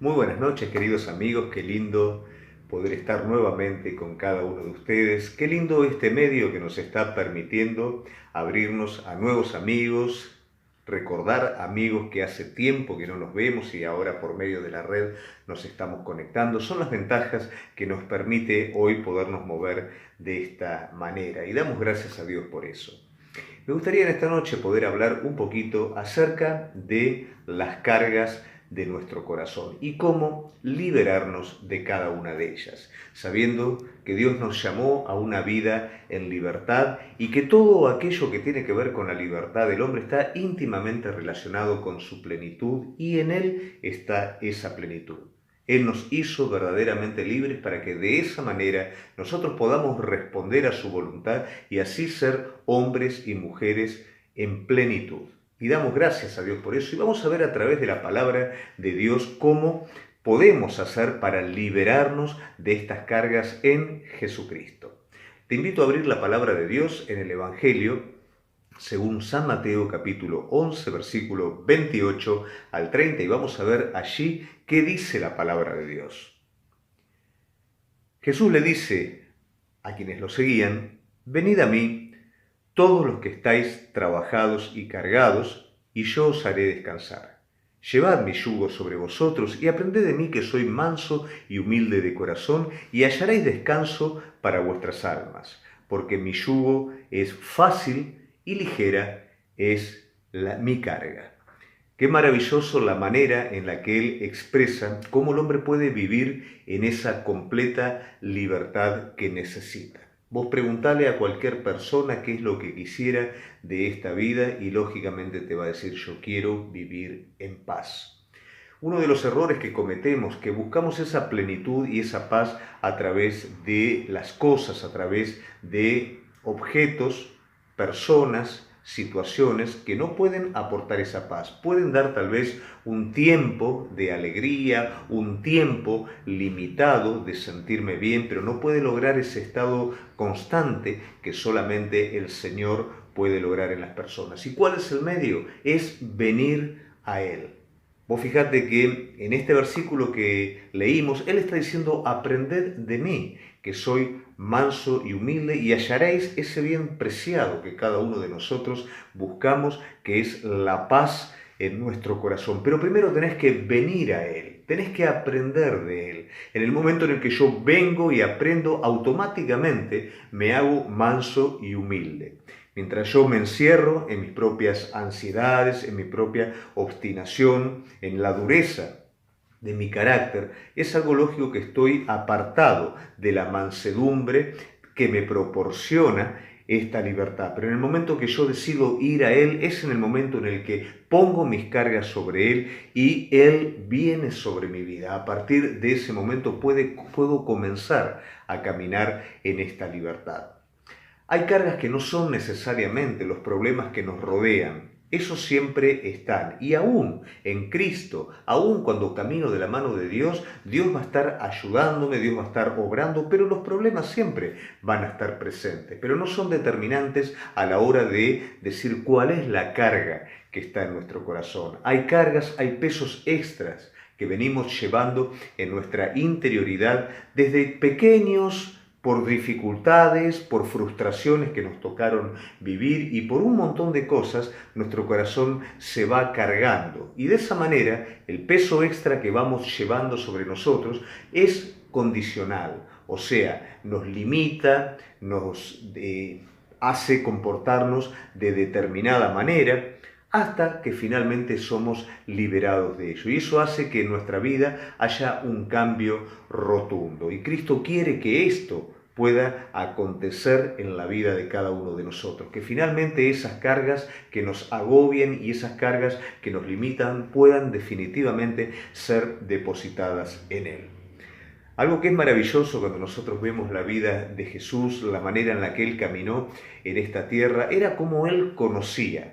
Muy buenas noches, queridos amigos. Qué lindo poder estar nuevamente con cada uno de ustedes. Qué lindo este medio que nos está permitiendo abrirnos a nuevos amigos, recordar amigos que hace tiempo que no nos vemos y ahora por medio de la red nos estamos conectando. Son las ventajas que nos permite hoy podernos mover de esta manera y damos gracias a Dios por eso. Me gustaría en esta noche poder hablar un poquito acerca de las cargas de nuestro corazón y cómo liberarnos de cada una de ellas, sabiendo que Dios nos llamó a una vida en libertad y que todo aquello que tiene que ver con la libertad del hombre está íntimamente relacionado con su plenitud y en Él está esa plenitud. Él nos hizo verdaderamente libres para que de esa manera nosotros podamos responder a su voluntad y así ser hombres y mujeres en plenitud. Y damos gracias a Dios por eso y vamos a ver a través de la palabra de Dios cómo podemos hacer para liberarnos de estas cargas en Jesucristo. Te invito a abrir la palabra de Dios en el Evangelio según San Mateo capítulo 11, versículo 28 al 30 y vamos a ver allí qué dice la palabra de Dios. Jesús le dice a quienes lo seguían: venid a mí, todos los que estáis trabajados y cargados, y yo os haré descansar. Llevad mi yugo sobre vosotros y aprended de mí, que soy manso y humilde de corazón, y hallaréis descanso para vuestras almas, porque mi yugo es fácil y ligera es mi carga. Qué maravilloso la manera en la que él expresa cómo el hombre puede vivir en esa completa libertad que necesita. Vos preguntale a cualquier persona qué es lo que quisiera de esta vida y lógicamente te va a decir: yo quiero vivir en paz. Uno de los errores que cometemos, que buscamos esa plenitud y esa paz a través de las cosas, a través de objetos, personas, situaciones que no pueden aportar esa paz. Pueden dar tal vez un tiempo de alegría, un tiempo limitado de sentirme bien, pero no puede lograr ese estado constante que solamente el Señor puede lograr en las personas. ¿Y cuál es el medio? Es venir a Él. Vos fijate que en este versículo que leímos, Él está diciendo: aprended de mí, que soy manso y humilde, y hallaréis ese bien preciado que cada uno de nosotros buscamos, que es la paz en nuestro corazón. Pero primero tenés que venir a Él, tenés que aprender de Él. En el momento en el que yo vengo y aprendo, automáticamente me hago manso y humilde. Mientras yo me encierro en mis propias ansiedades, en mi propia obstinación, en la dureza de mi carácter, es algo lógico que estoy apartado de la mansedumbre que me proporciona esta libertad. Pero en el momento que yo decido ir a Él, es en el momento en el que pongo mis cargas sobre Él y Él viene sobre mi vida. A partir de ese momento puedo comenzar a caminar en esta libertad. Hay cargas que no son necesariamente los problemas que nos rodean. Esos siempre están. Y aún en Cristo, aún cuando camino de la mano de Dios, Dios va a estar ayudándome, Dios va a estar obrando, pero los problemas siempre van a estar presentes. Pero no son determinantes a la hora de decir cuál es la carga que está en nuestro corazón. Hay cargas, hay pesos extras que venimos llevando en nuestra interioridad desde pequeños, por dificultades, por frustraciones que nos tocaron vivir y por un montón de cosas, nuestro corazón se va cargando. Y de esa manera, el peso extra que vamos llevando sobre nosotros es condicional, o sea, nos limita, nos hace comportarnos de determinada manera, hasta que finalmente somos liberados de ello. Y eso hace que en nuestra vida haya un cambio rotundo. Y Cristo quiere que esto pueda acontecer en la vida de cada uno de nosotros, que finalmente esas cargas que nos agobien y esas cargas que nos limitan puedan definitivamente ser depositadas en Él. Algo que es maravilloso cuando nosotros vemos la vida de Jesús, la manera en la que Él caminó en esta tierra, era como Él conocía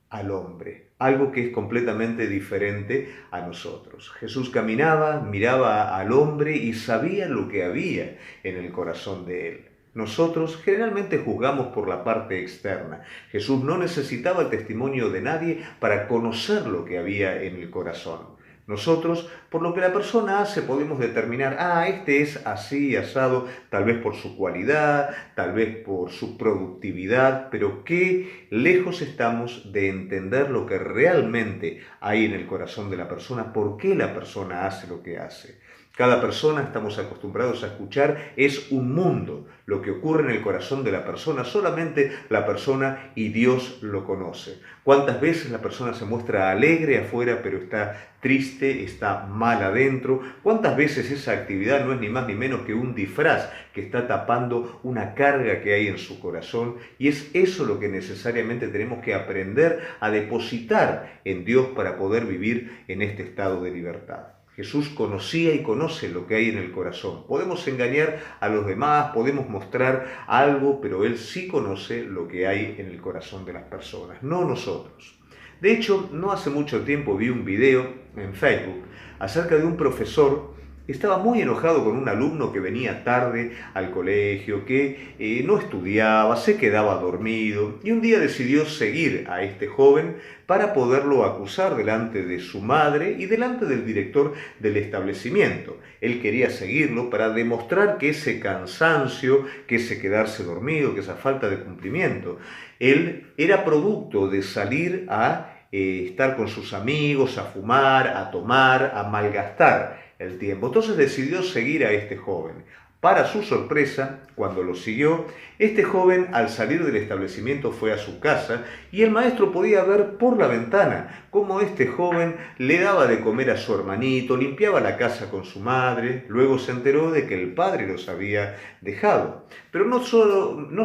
al hombre, algo que es completamente diferente a nosotros. Jesús caminaba, miraba al hombre y sabía lo que había en el corazón de él. Nosotros generalmente juzgamos por la parte externa. Jesús no necesitaba el testimonio de nadie para conocer lo que había en el corazón. Nosotros, por lo que la persona hace, podemos determinar, este es así, asado, tal vez por su cualidad, tal vez por su productividad, pero qué lejos estamos de entender lo que realmente hay en el corazón de la persona, por qué la persona hace lo que hace. Cada persona, estamos acostumbrados a escuchar, es un mundo. Lo que ocurre en el corazón de la persona, solamente la persona y Dios lo conoce. ¿Cuántas veces la persona se muestra alegre afuera, pero está triste, está mal adentro? ¿Cuántas veces esa actividad no es ni más ni menos que un disfraz que está tapando una carga que hay en su corazón? Y es eso lo que necesariamente tenemos que aprender a depositar en Dios para poder vivir en este estado de libertad. Jesús conocía y conoce lo que hay en el corazón. Podemos engañar a los demás, podemos mostrar algo, pero Él sí conoce lo que hay en el corazón de las personas, no nosotros. De hecho, no hace mucho tiempo vi un video en Facebook acerca de un profesor que estaba muy enojado con un alumno que venía tarde al colegio, que no estudiaba, se quedaba dormido, y un día decidió seguir a este joven para poderlo acusar delante de su madre y delante del director del establecimiento. Él quería seguirlo para demostrar que ese cansancio, que ese quedarse dormido, que esa falta de cumplimiento, él era producto de salir a estar con sus amigos, a fumar, a tomar, a malgastar el tiempo. Entonces decidió seguir a este joven. Para su sorpresa, cuando lo siguió, este joven al salir del establecimiento fue a su casa y el maestro podía ver por la ventana cómo este joven le daba de comer a su hermanito, limpiaba la casa con su madre, luego se enteró de que el padre los había dejado. Pero no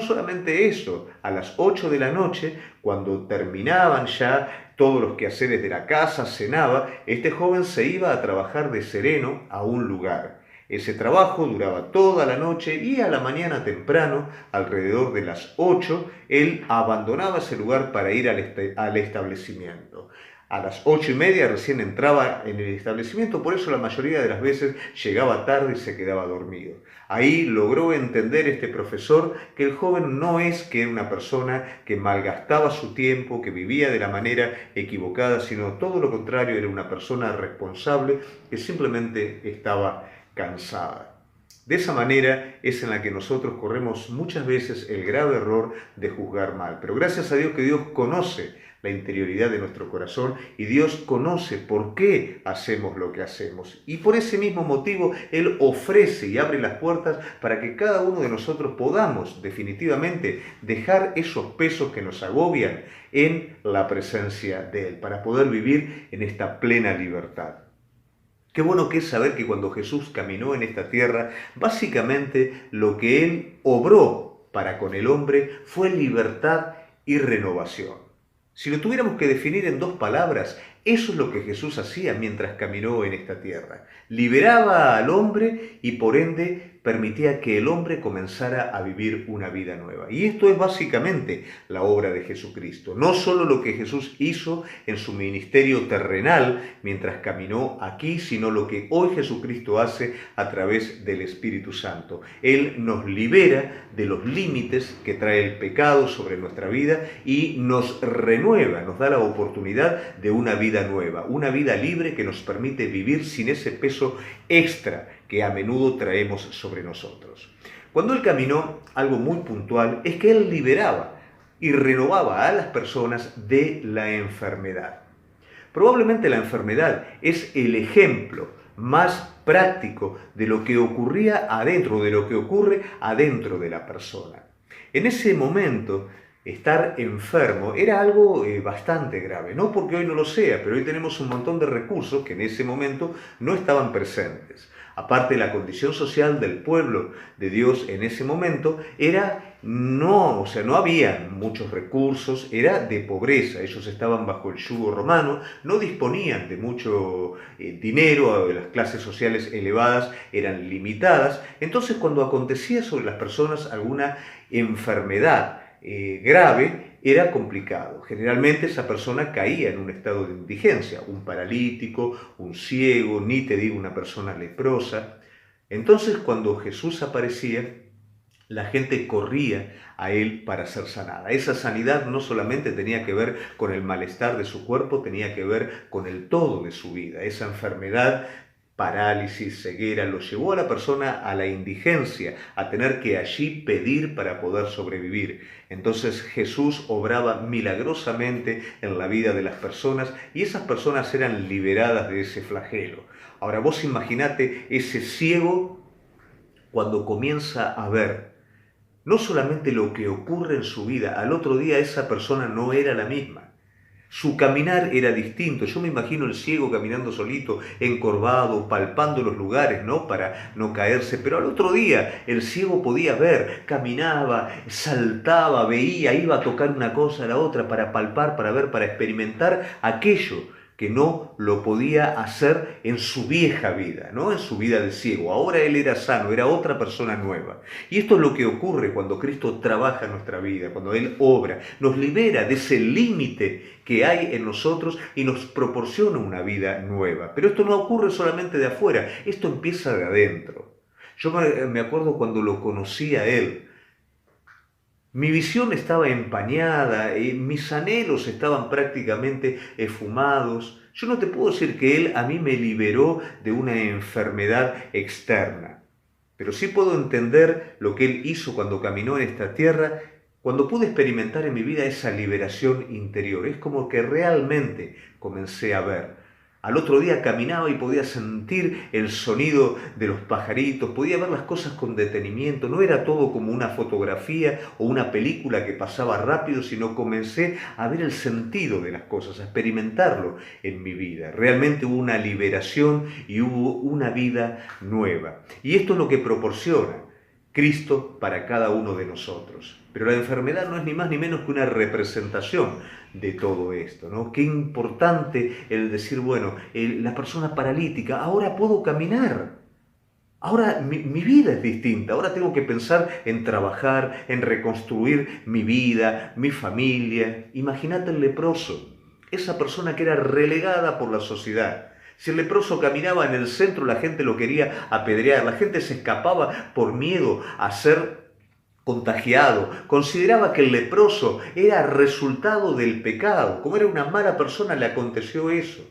solamente eso, a las 8 de la noche, cuando terminaban ya todos los quehaceres de la casa, cenaba, este joven se iba a trabajar de sereno a un lugar. Ese trabajo duraba toda la noche y a la mañana temprano, alrededor de las 8, él abandonaba ese lugar para ir al establecimiento. A las 8:30 recién entraba en el establecimiento, por eso la mayoría de las veces llegaba tarde y se quedaba dormido. Ahí logró entender este profesor que el joven no es que era una persona que malgastaba su tiempo, que vivía de la manera equivocada, sino todo lo contrario, era una persona responsable que simplemente estaba cansada. De esa manera es en la que nosotros corremos muchas veces el grave error de juzgar mal. Pero gracias a Dios que Dios conoce la interioridad de nuestro corazón y Dios conoce por qué hacemos lo que hacemos. Y por ese mismo motivo Él ofrece y abre las puertas para que cada uno de nosotros podamos definitivamente dejar esos pesos que nos agobian en la presencia de Él, para poder vivir en esta plena libertad. Qué bueno que es saber que cuando Jesús caminó en esta tierra, básicamente lo que Él obró para con el hombre fue libertad y renovación. Si lo tuviéramos que definir en dos palabras, eso es lo que Jesús hacía mientras caminó en esta tierra. Liberaba al hombre y por ende permitía que el hombre comenzara a vivir una vida nueva. Y esto es básicamente la obra de Jesucristo. No solo lo que Jesús hizo en su ministerio terrenal mientras caminó aquí, sino lo que hoy Jesucristo hace a través del Espíritu Santo. Él nos libera de los límites que trae el pecado sobre nuestra vida y nos renueva, nos da la oportunidad de una vida nueva, una vida libre que nos permite vivir sin ese peso extra que a menudo traemos sobre nosotros. Cuando Él caminó, algo muy puntual es que Él liberaba y renovaba a las personas de la enfermedad. Probablemente la enfermedad es el ejemplo más práctico de lo que ocurría adentro, de lo que ocurre adentro de la persona. En ese momento, estar enfermo era algo bastante grave, no porque hoy no lo sea, pero hoy tenemos un montón de recursos que en ese momento no estaban presentes. Aparte, la condición social del pueblo de Dios en ese momento no había muchos recursos, era de pobreza. Ellos estaban bajo el yugo romano, no disponían de mucho dinero, las clases sociales elevadas eran limitadas. Entonces, cuando acontecía sobre las personas alguna enfermedad grave, era complicado. Generalmente esa persona caía en un estado de indigencia, un paralítico, un ciego, ni te digo una persona leprosa. Entonces cuando Jesús aparecía, La gente corría a él para ser sanada. Esa sanidad no solamente tenía que ver con el malestar de su cuerpo, tenía que ver con el todo de su vida. Esa enfermedad, parálisis, ceguera, lo llevó a la persona a la indigencia, a tener que allí pedir para poder sobrevivir. Entonces Jesús obraba milagrosamente en la vida de las personas y esas personas eran liberadas de ese flagelo. Ahora vos imaginate ese ciego cuando comienza a ver no solamente lo que ocurre en su vida, al otro día esa persona no era la misma. Su caminar era distinto. Yo me imagino el ciego caminando solito, encorvado, palpando los lugares, ¿no? Para no caerse. Pero al otro día el ciego podía ver, caminaba, saltaba, veía, iba a tocar una cosa a la otra para palpar, para ver, para experimentar aquello que no lo podía hacer en su vieja vida, ¿no? En su vida de ciego. Ahora él era sano, era otra persona nueva. Y esto es lo que ocurre cuando Cristo trabaja en nuestra vida, cuando Él obra, nos libera de ese límite que hay en nosotros y nos proporciona una vida nueva. Pero esto no ocurre solamente de afuera, esto empieza de adentro. Yo me acuerdo cuando lo conocí a Él. Mi visión estaba empañada, mis anhelos estaban prácticamente esfumados. Yo no te puedo decir que Él a mí me liberó de una enfermedad externa, pero sí puedo entender lo que Él hizo cuando caminó en esta tierra, cuando pude experimentar en mi vida esa liberación interior. Es como que realmente comencé a ver. Al otro día caminaba y podía sentir el sonido de los pajaritos, podía ver las cosas con detenimiento, no era todo como una fotografía o una película que pasaba rápido, sino comencé a ver el sentido de las cosas, a experimentarlo en mi vida. Realmente hubo una liberación y hubo una vida nueva. Y esto es lo que proporciona Cristo para cada uno de nosotros. Pero la enfermedad no es ni más ni menos que una representación de todo esto, ¿no? Qué importante el decir, bueno, la persona paralítica, ahora puedo caminar. Ahora mi vida es distinta, ahora tengo que pensar en trabajar, en reconstruir mi vida, mi familia. Imagínate el leproso, esa persona que era relegada por la sociedad. Si el leproso caminaba en el centro, la gente lo quería apedrear, la gente se escapaba por miedo a ser contagiado, consideraba que el leproso era resultado del pecado, como era una mala persona le aconteció eso.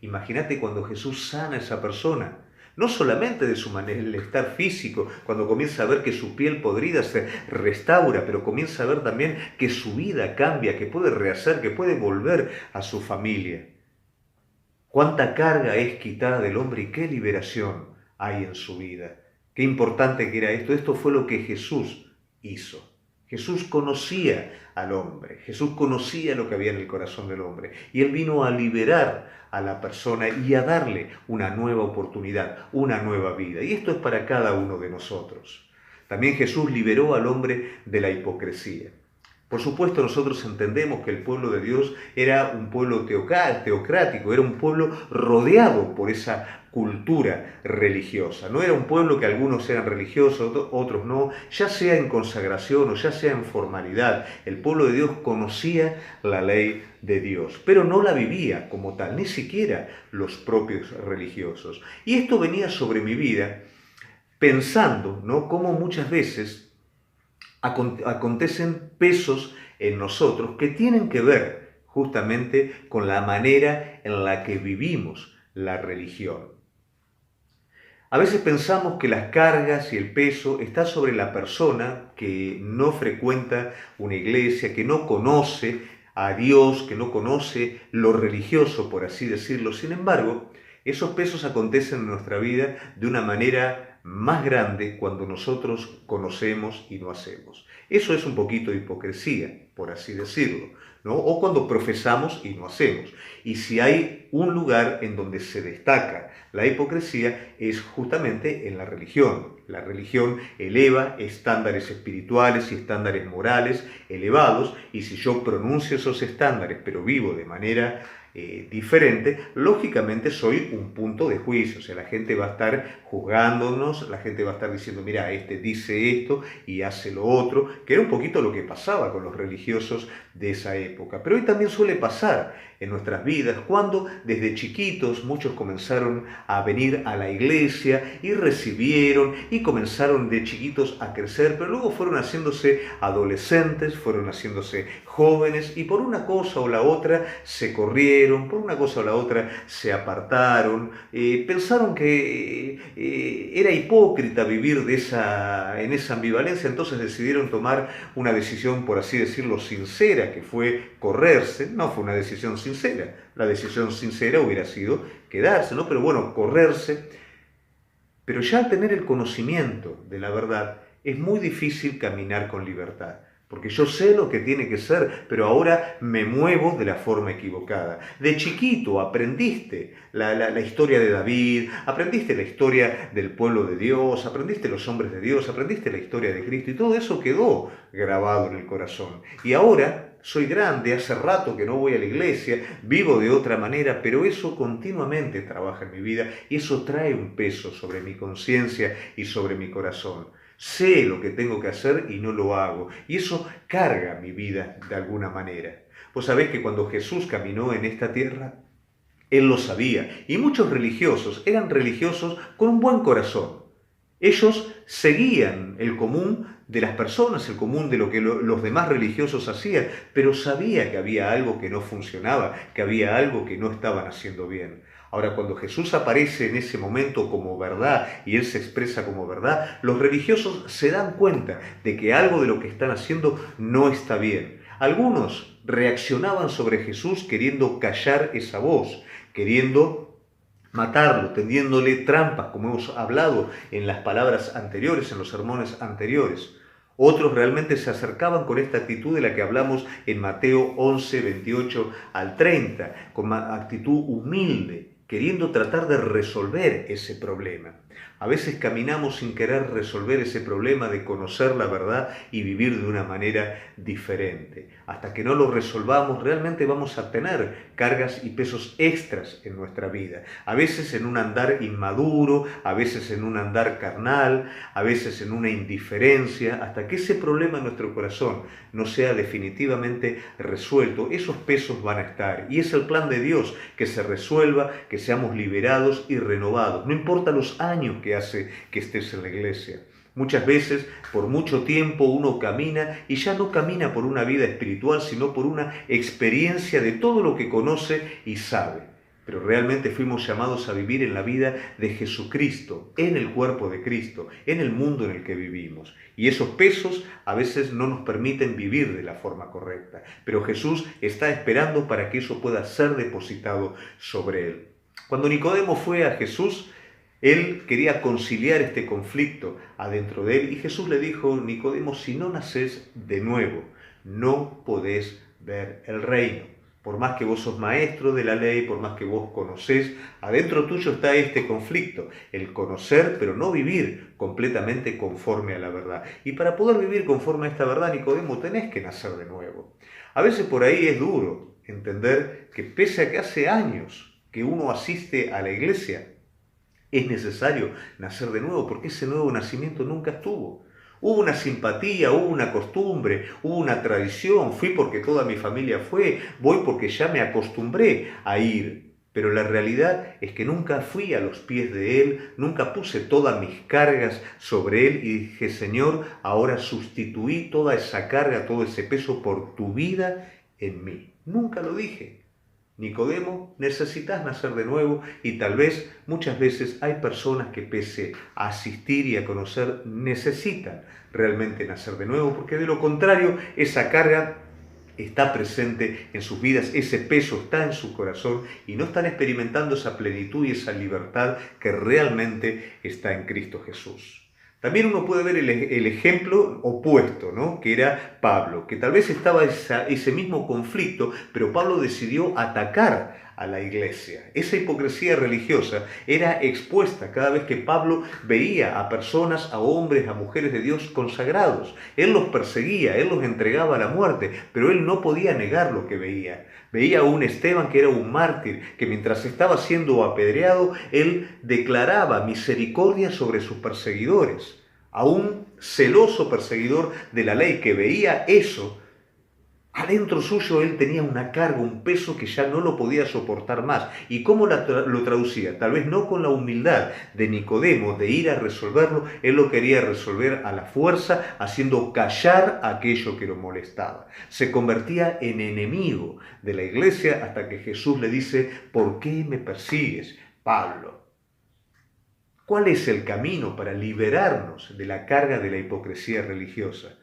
Imagínate cuando Jesús sana a esa persona, no solamente de su malestar físico, cuando comienza a ver que su piel podrida se restaura, pero comienza a ver también que su vida cambia, que puede rehacer, que puede volver a su familia. Cuánta carga es quitada del hombre y qué liberación hay en su vida. Qué importante que era esto. Esto fue lo que Jesús hizo. Jesús conocía al hombre, Jesús conocía lo que había en el corazón del hombre y Él vino a liberar a la persona y a darle una nueva oportunidad, una nueva vida. Y esto es para cada uno de nosotros. También Jesús liberó al hombre de la hipocresía. Por supuesto, nosotros entendemos que el pueblo de Dios era un pueblo teocrático, era un pueblo rodeado por esa cultura religiosa. No era un pueblo que algunos eran religiosos, otros no, ya sea en consagración o ya sea en formalidad. El pueblo de Dios conocía la ley de Dios, pero no la vivía como tal, ni siquiera los propios religiosos. Y esto venía sobre mi vida pensando, ¿no?, cómo muchas veces acontecen pesos en nosotros que tienen que ver justamente con la manera en la que vivimos la religión. A veces pensamos que las cargas y el peso está sobre la persona que no frecuenta una iglesia, que no conoce a Dios, que no conoce lo religioso, por así decirlo. Sin embargo, esos pesos acontecen en nuestra vida de una manera más grande cuando nosotros conocemos y no hacemos. Eso es un poquito de hipocresía, por así decirlo, ¿no? O cuando profesamos y no hacemos. Y si hay un lugar en donde se destaca la hipocresía es justamente en la religión. La religión eleva estándares espirituales y estándares morales elevados, y si yo pronuncio esos estándares pero vivo de manera diferente, lógicamente soy un punto de juicio. O sea, la gente va a estar juzgándonos, la gente va a estar diciendo, mira, este dice esto y hace lo otro, que era un poquito lo que pasaba con los religiosos de esa época. Pero hoy también suele pasar en nuestras vidas, cuando desde chiquitos muchos comenzaron a venir a la iglesia y recibieron y comenzaron de chiquitos a crecer, pero luego fueron haciéndose adolescentes, fueron haciéndose jóvenes y por una cosa o la otra se corrieron, por una cosa o la otra se apartaron, pensaron que era hipócrita vivir en esa ambivalencia, entonces decidieron tomar una decisión, por así decirlo, sincera, que fue correrse. No fue una decisión sincera, la decisión sincera hubiera sido quedarse, ¿no? Pero bueno, correrse. Pero ya al tener el conocimiento de la verdad, es muy difícil caminar con libertad. Porque yo sé lo que tiene que ser, pero ahora me muevo de la forma equivocada. De chiquito aprendiste la historia de David, aprendiste la historia del pueblo de Dios, aprendiste los hombres de Dios, aprendiste la historia de Cristo y todo eso quedó grabado en el corazón. Y ahora soy grande, hace rato que no voy a la iglesia, vivo de otra manera, pero eso continuamente trabaja en mi vida y eso trae un peso sobre mi conciencia y sobre mi corazón. Sé lo que tengo que hacer y no lo hago. Y eso carga mi vida de alguna manera. Vos sabés que cuando Jesús caminó en esta tierra, Él lo sabía. Y muchos religiosos eran religiosos con un buen corazón. Ellos seguían el común de las personas, el común de lo que los demás religiosos hacían, pero sabía que había algo que no funcionaba, que había algo que no estaban haciendo bien. Ahora, cuando Jesús aparece en ese momento como verdad y Él se expresa como verdad, los religiosos se dan cuenta de que algo de lo que están haciendo no está bien. Algunos reaccionaban sobre Jesús queriendo callar esa voz, queriendo matarlo, tendiéndole trampas, como hemos hablado en las palabras anteriores, en los sermones anteriores. Otros realmente se acercaban con esta actitud de la que hablamos en Mateo 11, 28 al 30, con actitud humilde, queriendo tratar de resolver ese problema. A veces caminamos sin querer resolver ese problema de conocer la verdad y vivir de una manera diferente. Hasta que no lo resolvamos, realmente vamos a tener cargas y pesos extras en nuestra vida. A veces en un andar inmaduro, a veces en un andar carnal, a veces en una indiferencia, hasta que ese problema en nuestro corazón no sea definitivamente resuelto. Esos pesos van a estar y es el plan de Dios que se resuelva, que seamos liberados y renovados. No importa los años que hace que estés en la iglesia. Muchas veces, por mucho tiempo, uno camina y ya no camina por una vida espiritual, sino por una experiencia de todo lo que conoce y sabe. Pero realmente fuimos llamados a vivir en la vida de Jesucristo, en el cuerpo de Cristo, en el mundo en el que vivimos. Y esos pesos a veces no nos permiten vivir de la forma correcta. Pero Jesús está esperando para que eso pueda ser depositado sobre Él. Cuando Nicodemo fue a Jesús, él quería conciliar este conflicto adentro de él y Jesús le dijo, Nicodemo, si no naces de nuevo, no podés ver el reino. Por más que vos sos maestro de la ley, por más que vos conocés, adentro tuyo está este conflicto, el conocer pero no vivir completamente conforme a la verdad. Y para poder vivir conforme a esta verdad, Nicodemo, tenés que nacer de nuevo. A veces por ahí es duro entender que pese a que hace años que uno asiste a la iglesia, es necesario nacer de nuevo, porque ese nuevo nacimiento nunca estuvo. Hubo una simpatía, hubo una costumbre, hubo una tradición, fui porque toda mi familia fue, voy porque ya me acostumbré a ir. Pero la realidad es que nunca fui a los pies de Él, nunca puse todas mis cargas sobre Él y dije, Señor, ahora sustituí toda esa carga, todo ese peso por tu vida en mí. Nunca lo dije. Nicodemo, necesitas nacer de nuevo y tal vez muchas veces hay personas que pese a asistir y a conocer necesitan realmente nacer de nuevo porque de lo contrario esa carga está presente en sus vidas, ese peso está en su corazón y no están experimentando esa plenitud y esa libertad que realmente está en Cristo Jesús. También uno puede ver el ejemplo opuesto, ¿no? Que era Pablo, que tal vez estaba ese mismo conflicto, pero Pablo decidió atacar a la iglesia. Esa hipocresía religiosa era expuesta cada vez que Pablo veía a personas, a hombres, a mujeres de Dios consagrados. Él los perseguía, él los entregaba a la muerte, pero él no podía negar lo que veía. Veía a un Esteban que era un mártir, que mientras estaba siendo apedreado, él declaraba misericordia sobre sus perseguidores. A un celoso perseguidor de la ley que veía eso, adentro suyo él tenía una carga, un peso que ya no lo podía soportar más. ¿Y cómo lo traducía? Tal vez no con la humildad de Nicodemo, de ir a resolverlo, él lo quería resolver a la fuerza, haciendo callar aquello que lo molestaba. Se convertía en enemigo de la iglesia hasta que Jesús le dice: ¿por qué me persigues, Pablo? ¿Cuál es el camino para liberarnos de la carga de la hipocresía religiosa?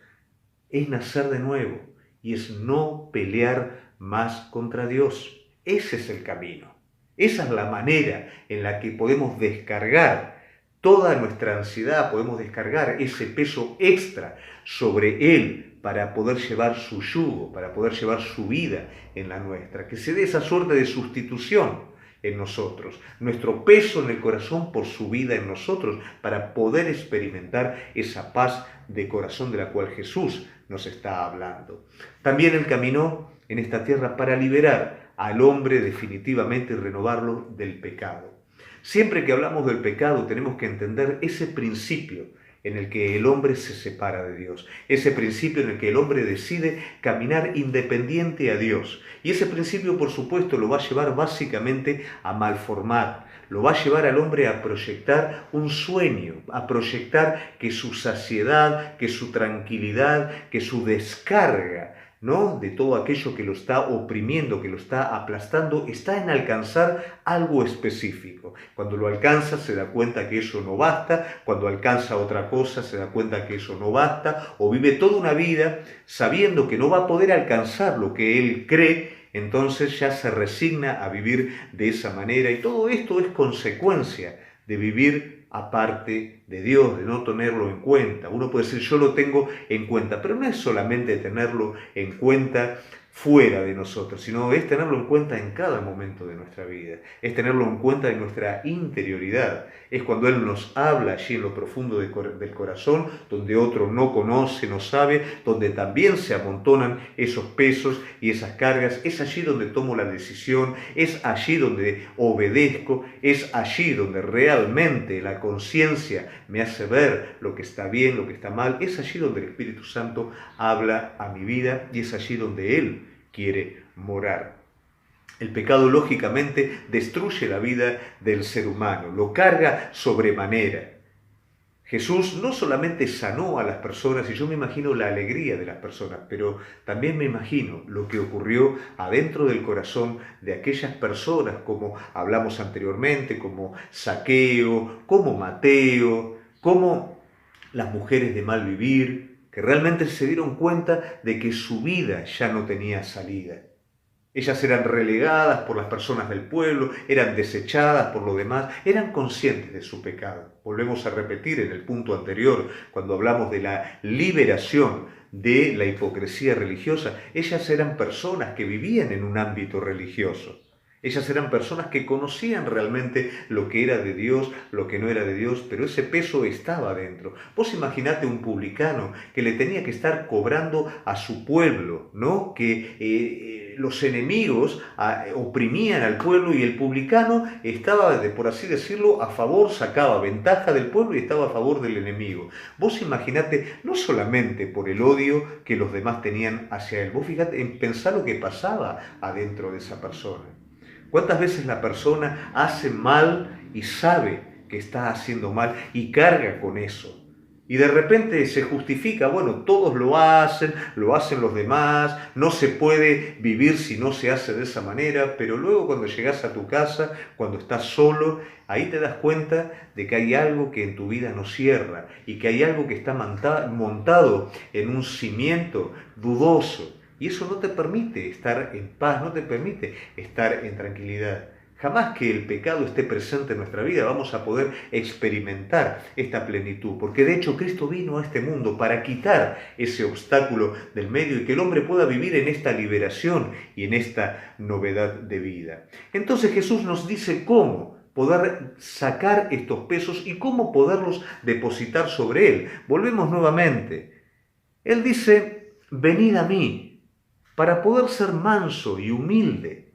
Es nacer de nuevo y es no pelear más contra Dios. Ese es el camino. Esa es la manera en la que podemos descargar toda nuestra ansiedad, podemos descargar ese peso extra sobre Él para poder llevar su yugo, para poder llevar su vida en la nuestra. Que se dé esa suerte de sustitución en nosotros, nuestro peso en el corazón por su vida en nosotros, para poder experimentar esa paz de corazón de la cual Jesús nos está hablando. También Él caminó en esta tierra para liberar al hombre definitivamente y renovarlo del pecado. Siempre que hablamos del pecado tenemos que entender ese principio en el que el hombre se separa de Dios, ese principio en el que el hombre decide caminar independiente a Dios. Y ese principio, por supuesto, lo va a llevar básicamente a malformar, lo va a llevar al hombre a proyectar un sueño, a proyectar que su saciedad, que su tranquilidad, que su descarga, ¿no?, de todo aquello que lo está oprimiendo, que lo está aplastando, está en alcanzar algo específico. Cuando lo alcanza se da cuenta que eso no basta, cuando alcanza otra cosa se da cuenta que eso no basta, o vive toda una vida sabiendo que no va a poder alcanzar lo que él cree, entonces ya se resigna a vivir de esa manera, y todo esto es consecuencia de vivir aparte de Dios, de no tenerlo en cuenta. Uno puede decir: yo lo tengo en cuenta, pero no es solamente tenerlo en cuenta fuera de nosotros, sino es tenerlo en cuenta en cada momento de nuestra vida, es tenerlo en cuenta en nuestra interioridad, es cuando Él nos habla allí en lo profundo del corazón, donde otro no conoce, no sabe, donde también se amontonan esos pesos y esas cargas. Es allí donde tomo la decisión, es allí donde obedezco, es allí donde realmente la conciencia me hace ver lo que está bien, lo que está mal. Es allí donde el Espíritu Santo habla a mi vida y es allí donde Él quiere morar. El pecado, lógicamente, destruye la vida del ser humano, lo carga sobremanera. Jesús no solamente sanó a las personas, y yo me imagino la alegría de las personas, pero también me imagino lo que ocurrió adentro del corazón de aquellas personas, como hablamos anteriormente, como Zaqueo, como Mateo, como las mujeres de mal vivir, que realmente se dieron cuenta de que su vida ya no tenía salida. Ellas eran relegadas por las personas del pueblo, eran desechadas por los demás, eran conscientes de su pecado. Volvemos a repetir en el punto anterior, cuando hablamos de la liberación de la hipocresía religiosa, ellas eran personas que vivían en un ámbito religioso. Ellas eran personas que conocían realmente lo que era de Dios, lo que no era de Dios, pero ese peso estaba dentro. Vos imaginate un publicano que le tenía que estar cobrando a su pueblo, ¿no? Que los enemigos oprimían al pueblo y el publicano estaba, por así decirlo, a favor, sacaba ventaja del pueblo y estaba a favor del enemigo. Vos imaginate, no solamente por el odio que los demás tenían hacia él, vos fíjate, pensá lo que pasaba adentro de esa persona. ¿Cuántas veces la persona hace mal y sabe que está haciendo mal y carga con eso? Y de repente se justifica: bueno, todos lo hacen los demás, no se puede vivir si no se hace de esa manera, pero luego cuando llegas a tu casa, cuando estás solo, ahí te das cuenta de que hay algo que en tu vida no cierra y que hay algo que está montado en un cimiento dudoso. Y eso no te permite estar en paz, no te permite estar en tranquilidad. Jamás que el pecado esté presente en nuestra vida vamos a poder experimentar esta plenitud, porque de hecho Cristo vino a este mundo para quitar ese obstáculo del medio y que el hombre pueda vivir en esta liberación y en esta novedad de vida. Entonces Jesús nos dice cómo poder sacar estos pesos y cómo poderlos depositar sobre Él. Volvemos nuevamente. Él dice, venid a mí, para poder ser manso y humilde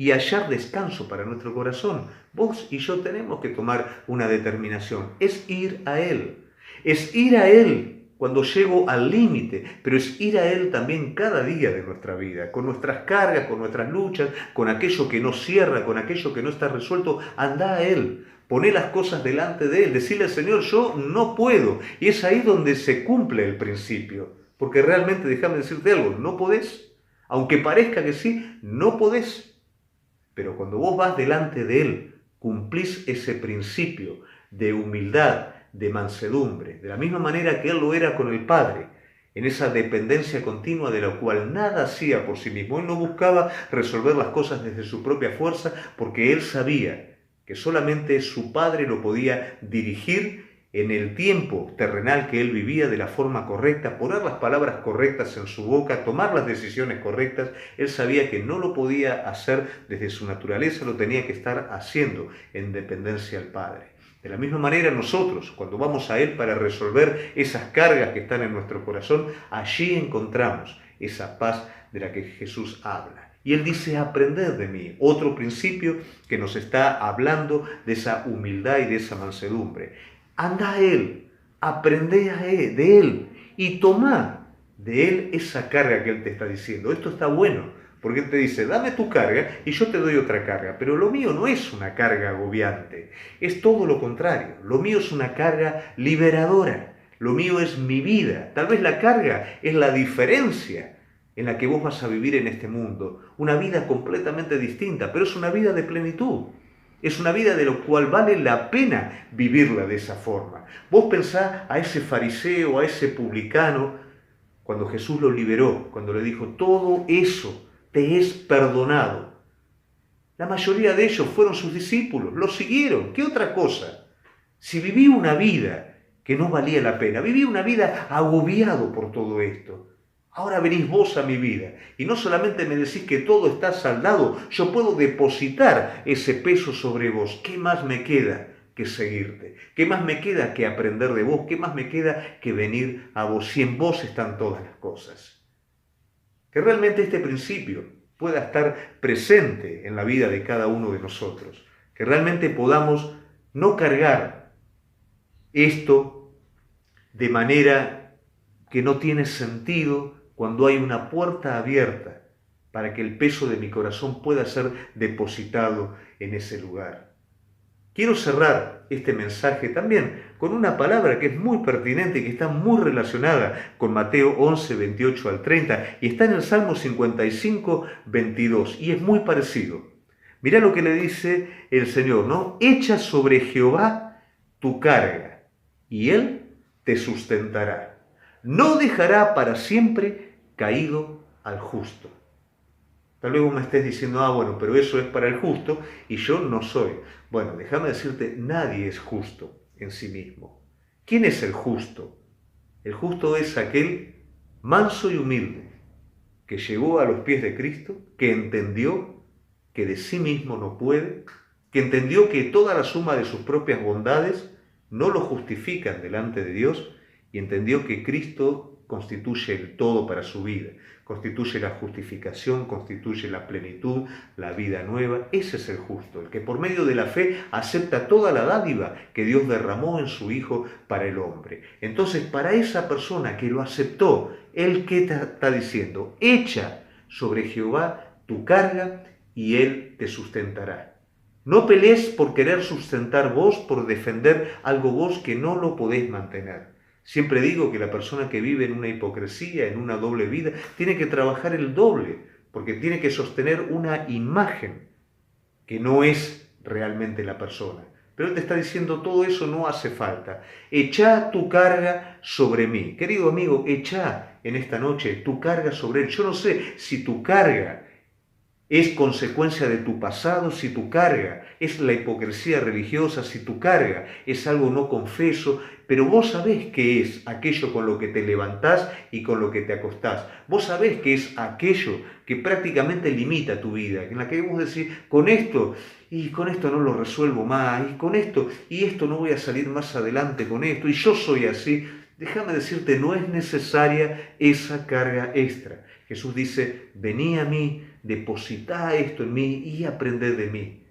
y hallar descanso para nuestro corazón. Vos y yo tenemos que tomar una determinación. Es ir a Él. Es ir a Él cuando llego al límite, pero es ir a Él también cada día de nuestra vida, con nuestras cargas, con nuestras luchas, con aquello que no cierra, con aquello que no está resuelto. Anda a Él. Poné las cosas delante de Él. Decirle al Señor, yo no puedo. Y es ahí donde se cumple el principio. Porque realmente, déjame decirte algo, no podés. Aunque parezca que sí, no podés. Pero cuando vos vas delante de Él, cumplís ese principio de humildad, de mansedumbre, de la misma manera que Él lo era con el Padre, en esa dependencia continua de la cual nada hacía por sí mismo. Él no buscaba resolver las cosas desde su propia fuerza, porque Él sabía que solamente su Padre lo podía dirigir en el tiempo terrenal que él vivía de la forma correcta, poner las palabras correctas en su boca, tomar las decisiones correctas. Él sabía que no lo podía hacer desde su naturaleza, lo tenía que estar haciendo en dependencia al Padre. De la misma manera nosotros, cuando vamos a Él para resolver esas cargas que están en nuestro corazón, allí encontramos esa paz de la que Jesús habla. Y Él dice, aprended de mí. Otro principio que nos está hablando de esa humildad y de esa mansedumbre. Anda a Él, aprende de Él y toma de Él esa carga que Él te está diciendo. Esto está bueno, porque Él te dice, dame tu carga y yo te doy otra carga. Pero lo mío no es una carga agobiante, es todo lo contrario. Lo mío es una carga liberadora, lo mío es mi vida. Tal vez la carga es la diferencia en la que vos vas a vivir en este mundo. Una vida completamente distinta, pero es una vida de plenitud. Es una vida de la cual vale la pena vivirla de esa forma. Vos pensá a ese fariseo, a ese publicano, cuando Jesús lo liberó, cuando le dijo, todo eso te es perdonado. La mayoría de ellos fueron sus discípulos, lo siguieron. ¿Qué otra cosa? Si viví una vida que no valía la pena, viví una vida agobiado por todo esto, ahora venís vos a mi vida y no solamente me decís que todo está saldado, yo puedo depositar ese peso sobre vos. ¿Qué más me queda que seguirte? ¿Qué más me queda que aprender de vos? ¿Qué más me queda que venir a vos? Si en vos están todas las cosas. Que realmente este principio pueda estar presente en la vida de cada uno de nosotros. Que realmente podamos no cargar esto de manera que no tiene sentido, cuando hay una puerta abierta para que el peso de mi corazón pueda ser depositado en ese lugar. Quiero cerrar este mensaje también con una palabra que es muy pertinente y que está muy relacionada con Mateo 11, 28 al 30 y está en el Salmo 55, 22 y es muy parecido. Mirá lo que le dice el Señor, ¿no? Echa sobre Jehová tu carga y Él te sustentará. No dejará para siempre caído al justo. Tal vez vos me estés diciendo, bueno, pero eso es para el justo y yo no soy. Bueno, déjame decirte, nadie es justo en sí mismo. ¿Quién es el justo? El justo es aquel manso y humilde que llegó a los pies de Cristo, que entendió que de sí mismo no puede, que entendió que toda la suma de sus propias bondades no lo justifican delante de Dios y entendió que Cristo constituye el todo para su vida, constituye la justificación, constituye la plenitud, la vida nueva. Ese es el justo, el que por medio de la fe acepta toda la dádiva que Dios derramó en su Hijo para el hombre. Entonces, para esa persona que lo aceptó, Él ¿qué está diciendo? Echa sobre Jehová tu carga y Él te sustentará. No pelees por querer sustentar vos, por defender algo vos que no lo podés mantener. Siempre digo que la persona que vive en una hipocresía, en una doble vida, tiene que trabajar el doble, porque tiene que sostener una imagen que no es realmente la persona. Pero Él te está diciendo, todo eso no hace falta. Echá tu carga sobre mí. Querido amigo, echá en esta noche tu carga sobre Él. Yo no sé si tu carga Es consecuencia de tu pasado si tu carga es la hipocresía religiosa, si tu carga es algo no confeso, pero vos sabés qué es aquello con lo que te levantás y con lo que te acostás. Vos sabés qué es aquello que prácticamente limita tu vida, en la que vos decís, con esto no lo resuelvo más, y esto no voy a salir más adelante con esto, y yo soy así. Déjame decirte, no es necesaria esa carga extra. Jesús dice, vení a mí, depositá esto en mí y aprended de mí.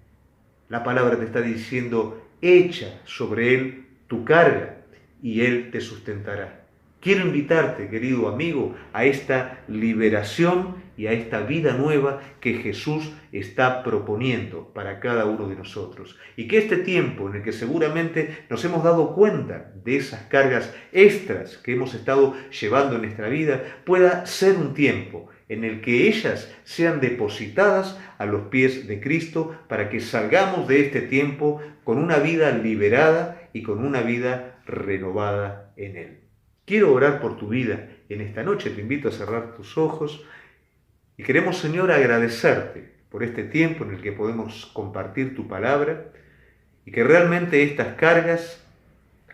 La palabra te está diciendo, echa sobre Él tu carga y Él te sustentará. Quiero invitarte, querido amigo, a esta liberación y a esta vida nueva que Jesús está proponiendo para cada uno de nosotros. Y que este tiempo en el que seguramente nos hemos dado cuenta de esas cargas extras que hemos estado llevando en nuestra vida, pueda ser un tiempo en el que ellas sean depositadas a los pies de Cristo para que salgamos de este tiempo con una vida liberada y con una vida renovada en Él. Quiero orar por tu vida en esta noche, te invito a cerrar tus ojos y queremos, Señor, agradecerte por este tiempo en el que podemos compartir tu palabra y que realmente estas cargas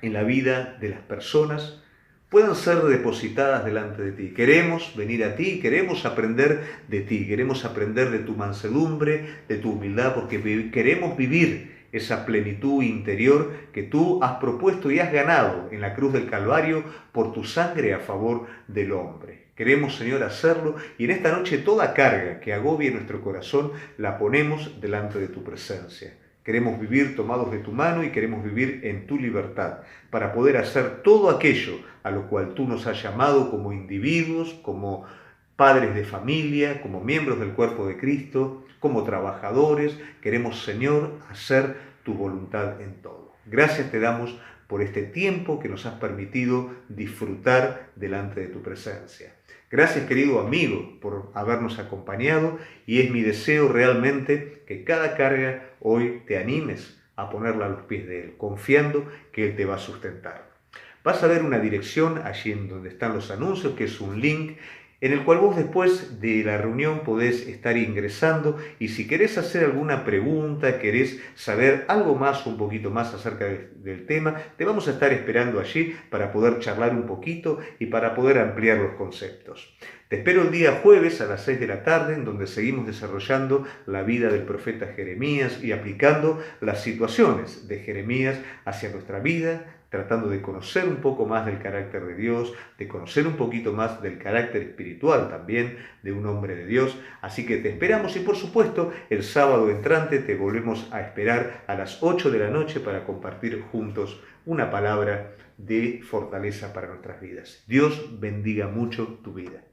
en la vida de las personas puedan ser depositadas delante de ti. Queremos venir a ti, queremos aprender de ti, queremos aprender de tu mansedumbre, de tu humildad, porque queremos vivir esa plenitud interior que tú has propuesto y has ganado en la cruz del Calvario por tu sangre a favor del hombre. Queremos, Señor, hacerlo y en esta noche toda carga que agobie nuestro corazón la ponemos delante de tu presencia. Queremos vivir tomados de tu mano y queremos vivir en tu libertad para poder hacer todo aquello a lo cual tú nos has llamado como individuos, como padres de familia, como miembros del cuerpo de Cristo, como trabajadores. Queremos, Señor, hacer tu voluntad en todo. Gracias te damos por este tiempo que nos has permitido disfrutar delante de tu presencia. Gracias, querido amigo, por habernos acompañado y es mi deseo realmente que cada carga hoy te animes a ponerla a los pies de Él, confiando que Él te va a sustentar. Vas a ver una dirección allí en donde están los anuncios, que es un link en el cual vos después de la reunión podés estar ingresando y si querés hacer alguna pregunta, querés saber algo más, un poquito más acerca del tema, te vamos a estar esperando allí para poder charlar un poquito y para poder ampliar los conceptos. Te espero el día jueves a las 6 de la tarde, en donde seguimos desarrollando la vida del profeta Jeremías y aplicando las situaciones de Jeremías hacia nuestra vida, tratando de conocer un poco más del carácter de Dios, de conocer un poquito más del carácter espiritual también de un hombre de Dios. Así que te esperamos y por supuesto el sábado entrante te volvemos a esperar a las 8 de la noche para compartir juntos una palabra de fortaleza para nuestras vidas. Dios bendiga mucho tu vida.